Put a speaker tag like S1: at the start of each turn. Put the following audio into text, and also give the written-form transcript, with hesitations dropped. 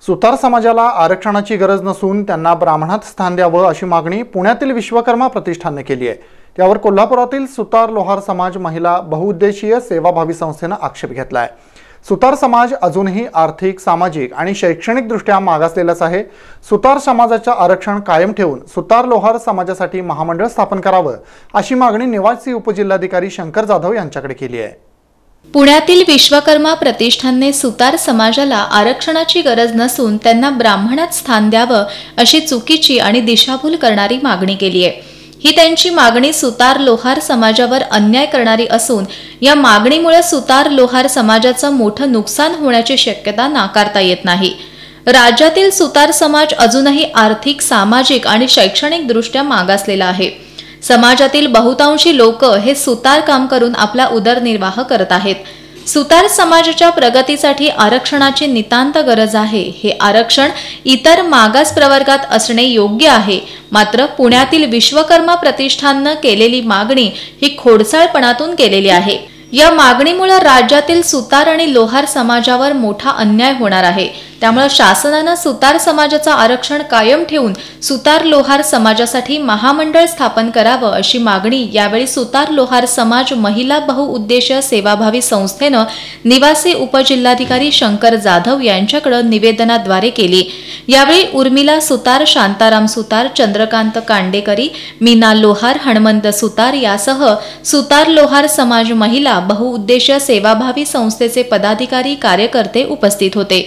S1: सुतार समाजाला आरक्षणाची गरज नसून त्यांना ब्राह्मणात स्थान द्यावं अशी मागणी पुण्यातील विश्वकर्मा प्रतिष्ठानने केली आहे। त्यावर कोल्हापुरातील सुतार लोहार समाज महिला बहुउद्देशीय सेवाभावी संस्थेने आक्षेप घेतला आहे। सुतार समाज अजूनही आर्थिक, सामाजिक आणि शैक्षणिक दृष्ट्या मागासलेलाच आहे। सुतार समाजाचे आरक्षण कायम ठेवून सुतार लोहार समाजासाठी महामंडळ स्थापन करावं अशी मागणी निवासी उपजिल्हाधिकारी शंकर जाधव यांच्याकडे केली आहे।
S2: पुण्यातील विश्वकर्मा प्रतिष्ठानने सुतार समाजाला आरक्षणाची गरज नसून त्यांना ब्राह्मणात स्थान द्यावं अशी चुकीची आणि दिशाभूल करणारी मागणी केली आहे। ही त्यांची मागणी सुतार लोहार समाजावर अन्याय करणारी असून या मागणीमुळे सुतार लोहार समाजाचं मोठं नुकसान होण्याची शक्यता नाकारता येत नाही। राज्यातील सुतार समाज अजूनही आर्थिक, सामाजिक आणि शैक्षणिक दृष्ट्या मागासलेला आहे। समाजातील बहुतांशी लोक हे सुतार काम करून आपला उदरनिर्वाह करत आहेत। सुतार समाजाच्या प्रगतीसाठी आरक्षणाची नितांत गरज आहे। हे आरक्षण इतर मागास प्रवर्गात असणे योग्य आहे, मात्र पुण्यातील विश्वकर्मा प्रतिष्ठानने केलेली मागणी ही खोडसाळपणातून केलेली आहे। या मागणीमुळे राज्यातील सुतार आणि लोहार समाजावर मोठा अन्याय होणार आहे। त्यामुळे शासनाने सुतार समाजाचे आरक्षण कायम ठेवून सुतार लोहार समाजासाठी महामंडळ स्थापन करावं अशी मागणी यावेळी सुतार लोहार समाज महिला बहुउद्देशीय सेवाभावी संस्थेने निवासी उपजिल्हाधिकारी शंकर जाधव यांच्याकडे निवेदनाद्वारे केली। यावेळी उर्मिला सुतार, शांताराम सुतार, चंद्रकांत कांडेकरी, मीना लोहार, हनुमंत सुतार यासह सुतार लोहार समाज महिला बहुउद्देशीय सेवाभावी संस्थेचे पदाधिकारी, कार्यकर्ते उपस्थित होते।